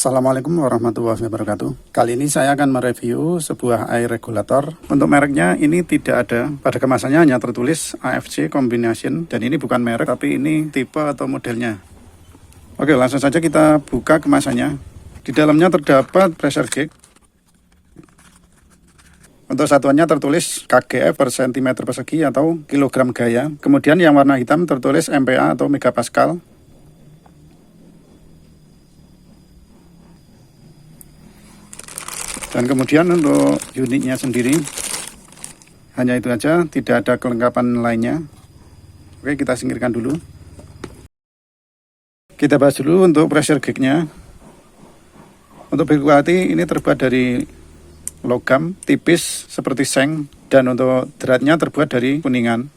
Assalamualaikum warahmatullahi wabarakatuh. Kali ini saya akan mereview sebuah air regulator. Untuk mereknya ini tidak ada, pada kemasannya hanya tertulis AFC Combination, dan ini bukan merek tapi ini tipe atau modelnya. Oke, langsung saja kita buka kemasannya. Di dalamnya terdapat pressure gauge. Untuk satuannya tertulis kgf per cm persegi atau kilogram gaya. Kemudian yang warna hitam tertulis MPa atau megapascal. Dan kemudian untuk unitnya sendiri, hanya itu aja, tidak ada kelengkapan lainnya. Oke, kita singkirkan dulu. Kita bahas dulu untuk pressure gauge-nya. Untuk build quality ini terbuat dari logam tipis seperti seng, dan untuk dratnya terbuat dari kuningan.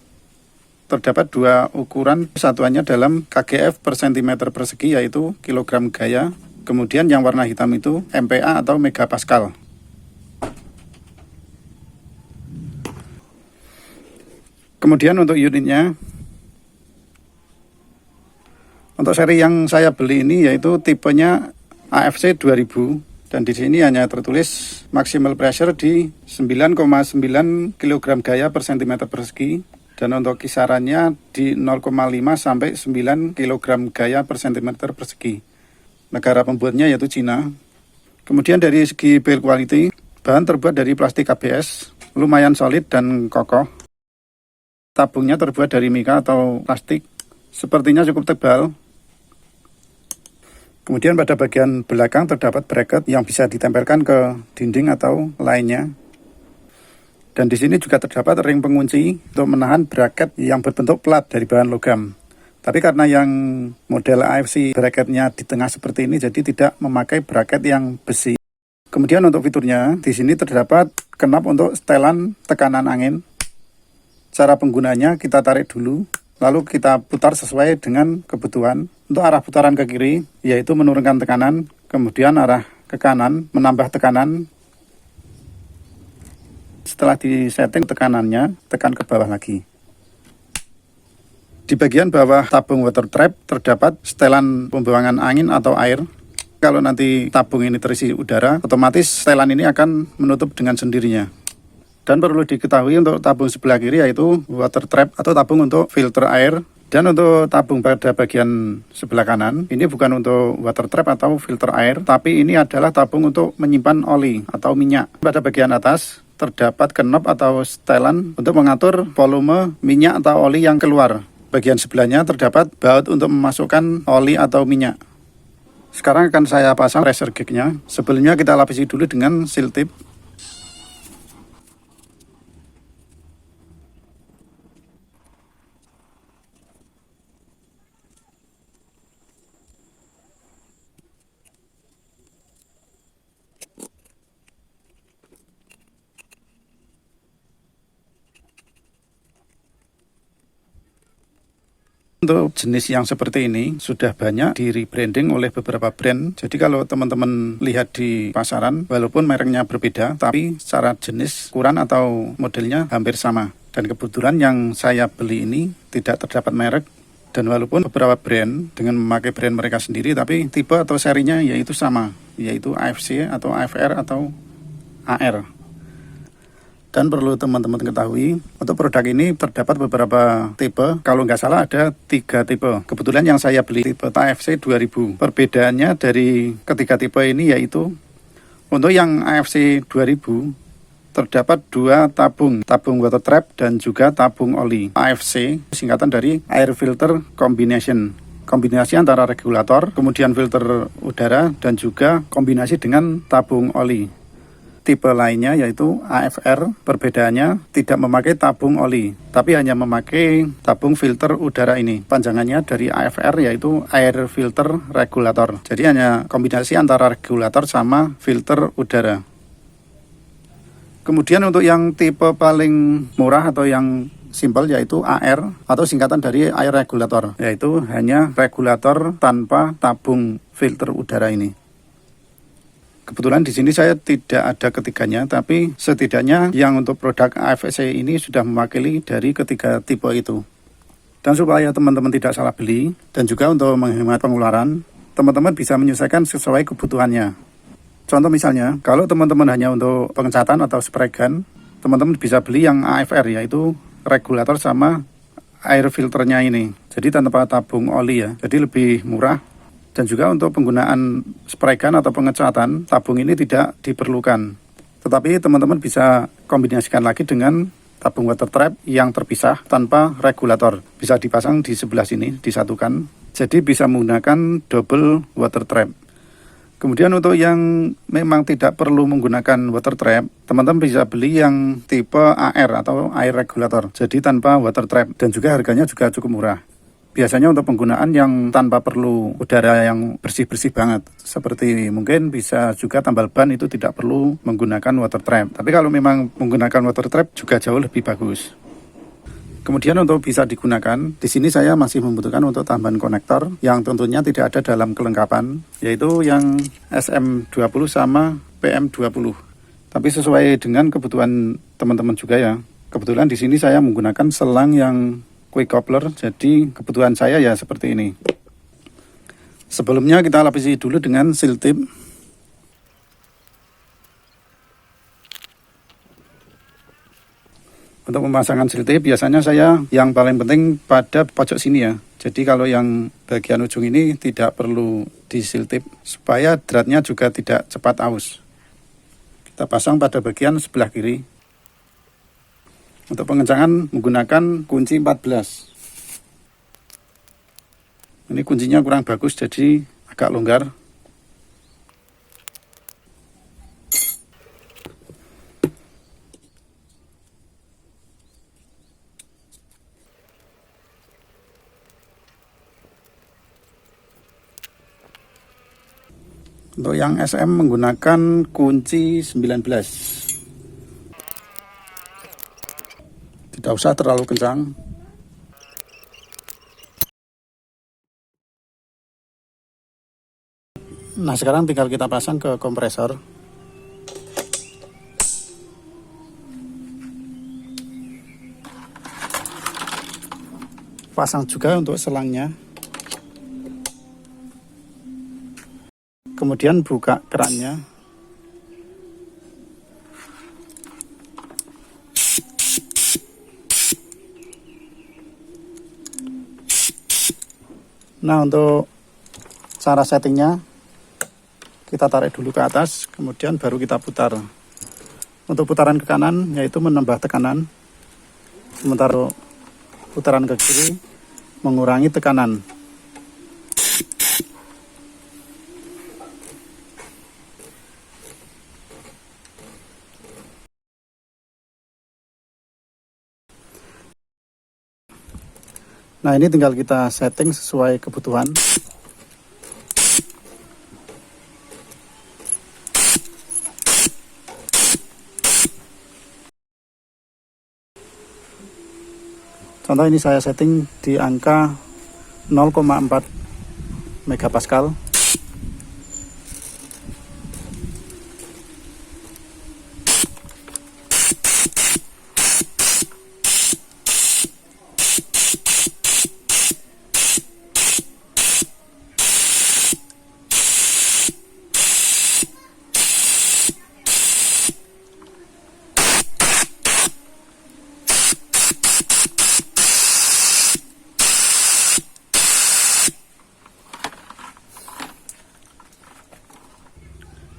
Terdapat dua ukuran, satuannya dalam kgf per cm persegi yaitu kilogram gaya. Kemudian yang warna hitam itu MPa atau megapascal. Kemudian untuk unitnya, untuk seri yang saya beli ini yaitu tipenya AFC 2000, dan di sini hanya tertulis maximal pressure di 9,9 kg gaya per cm persegi, dan untuk kisarannya di 0,5 sampai 9 kg gaya per cm persegi. Negara pembuatnya yaitu Cina. Kemudian dari segi build quality, bahan terbuat dari plastik ABS, lumayan solid dan kokoh. Tabungnya terbuat dari mika atau plastik, sepertinya cukup tebal. Kemudian pada bagian belakang terdapat bracket yang bisa ditempelkan ke dinding atau lainnya. Dan di sini juga terdapat ring pengunci untuk menahan bracket yang berbentuk plat dari bahan logam. Tapi karena yang model AFC bracketnya di tengah seperti ini, jadi tidak memakai bracket yang besi. Kemudian untuk fiturnya, di sini terdapat knop untuk setelan tekanan angin. Cara penggunanya, kita tarik dulu, lalu kita putar sesuai dengan kebutuhan. Untuk arah putaran ke kiri, yaitu menurunkan tekanan, kemudian arah ke kanan, menambah tekanan. Setelah disetting tekanannya, tekan ke bawah lagi. Di bagian bawah tabung water trap terdapat setelan pembuangan angin atau air. Kalau nanti tabung ini terisi udara, otomatis setelan ini akan menutup dengan sendirinya. Dan perlu diketahui untuk tabung sebelah kiri yaitu water trap atau tabung untuk filter air. Dan untuk tabung pada bagian sebelah kanan, ini bukan untuk water trap atau filter air, tapi ini adalah tabung untuk menyimpan oli atau minyak. Pada bagian atas terdapat knop atau setelan untuk mengatur volume minyak atau oli yang keluar. Bagian sebelahnya terdapat baut untuk memasukkan oli atau minyak. Sekarang akan saya pasang pressure gauge-nya. Sebelumnya kita lapisi dulu dengan seal tip. Untuk jenis yang seperti ini sudah banyak di rebranding oleh beberapa brand. Jadi kalau teman-teman lihat di pasaran, walaupun mereknya berbeda, tapi secara jenis, ukuran atau modelnya hampir sama. Dan kebetulan yang saya beli ini tidak terdapat merek. Dan walaupun beberapa brand dengan memakai brand mereka sendiri, tapi tipe atau serinya yaitu sama, yaitu AFC atau AFR atau AR. Dan perlu teman-teman ketahui, untuk produk ini terdapat beberapa tipe. Kalau nggak salah ada 3 tipe. Kebetulan yang saya beli tipe AFC 2000. Perbedaannya dari ketiga tipe ini yaitu, untuk yang AFC 2000 terdapat 2 tabung water trap dan juga tabung oli. AFC singkatan dari Air Filter Combination. Kombinasi antara regulator, kemudian filter udara, dan juga kombinasi dengan tabung oli. Tipe lainnya yaitu AFR, perbedaannya tidak memakai tabung oli, tapi hanya memakai tabung filter udara ini. Panjangannya dari AFR yaitu Air Filter Regulator. Jadi hanya kombinasi antara regulator sama filter udara. Kemudian untuk yang tipe paling murah atau yang simpel yaitu AR atau singkatan dari Air Regulator, yaitu hanya regulator tanpa tabung filter udara ini. Kebetulan di sini saya tidak ada ketiganya, tapi setidaknya yang untuk produk AFC ini sudah mewakili dari ketiga tipe itu. Dan supaya teman-teman tidak salah beli, dan juga untuk menghemat pengeluaran, teman-teman bisa menyesuaikan sesuai kebutuhannya. Contoh misalnya, kalau teman-teman hanya untuk pengecatan atau spray gun, teman-teman bisa beli yang AFR, yaitu regulator sama air filternya ini. Jadi tanpa tabung oli ya, jadi lebih murah. Dan juga untuk penggunaan spray gun atau pengecatan, tabung ini tidak diperlukan. Tetapi teman-teman bisa kombinasikan lagi dengan tabung water trap yang terpisah tanpa regulator. Bisa dipasang di sebelah sini, disatukan. Jadi bisa menggunakan double water trap. Kemudian untuk yang memang tidak perlu menggunakan water trap, teman-teman bisa beli yang tipe AR atau air regulator, jadi tanpa water trap, dan juga harganya juga cukup murah. Biasanya untuk penggunaan yang tanpa perlu udara yang bersih-bersih banget, seperti mungkin bisa juga tambal ban itu tidak perlu menggunakan water trap. Tapi kalau memang menggunakan water trap juga jauh lebih bagus. Kemudian untuk bisa digunakan, di sini saya masih membutuhkan untuk tambahan konektor yang tentunya tidak ada dalam kelengkapan, yaitu yang SM20 sama PM20. Tapi sesuai dengan kebutuhan teman-teman juga ya. Kebetulan di sini saya menggunakan selang yang quick coupler, jadi kebutuhan saya ya seperti ini. Sebelumnya kita lapisi dulu dengan seal tip. Untuk pemasangan seal tip biasanya saya yang paling penting pada pojok sini ya. Jadi kalau yang bagian ujung ini tidak perlu di seal tip supaya dratnya juga tidak cepat aus. Kita pasang pada bagian sebelah kiri. Untuk pengencangan menggunakan kunci 14. Ini kuncinya kurang bagus jadi agak longgar. Untuk yang SM menggunakan kunci 19. Tidak usah terlalu kencang. Nah, sekarang tinggal kita pasang ke kompresor. Pasang juga untuk selangnya. Kemudian buka kerannya. Nah, untuk cara settingnya, kita tarik dulu ke atas, kemudian baru kita putar. Untuk putaran ke kanan, yaitu menambah tekanan. Sementara putaran ke kiri, mengurangi tekanan. Nah, ini tinggal kita setting sesuai kebutuhan. Contoh ini saya setting di angka 0,4 megapascal.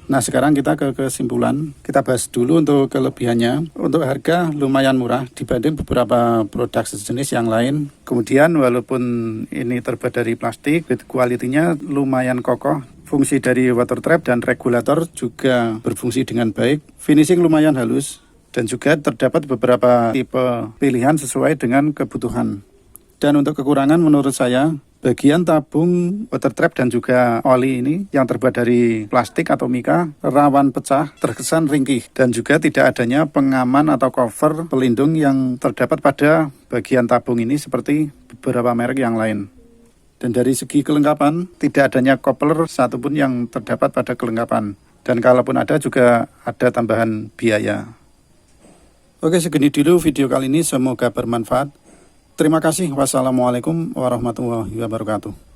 Nah, sekarang kita ke kesimpulan. Kita bahas dulu untuk kelebihannya. Untuk harga lumayan murah dibanding beberapa produk sejenis yang lain. Kemudian walaupun ini terbuat dari plastik, kualitinya lumayan kokoh. Fungsi dari water trap dan regulator juga berfungsi dengan baik. Finishing lumayan halus. Dan juga terdapat beberapa tipe pilihan sesuai dengan kebutuhan. Dan untuk kekurangan menurut saya, bagian tabung water trap dan juga oli ini yang terbuat dari plastik atau mika rawan pecah, terkesan ringkih, dan juga tidak adanya pengaman atau cover pelindung yang terdapat pada bagian tabung ini seperti beberapa merek yang lain. Dan dari segi kelengkapan, tidak adanya coupler satupun yang terdapat pada kelengkapan. Dan kalaupun ada juga ada tambahan biaya. Oke, segini dulu video kali ini, semoga bermanfaat. Terima kasih. Wassalamualaikum warahmatullahi wabarakatuh.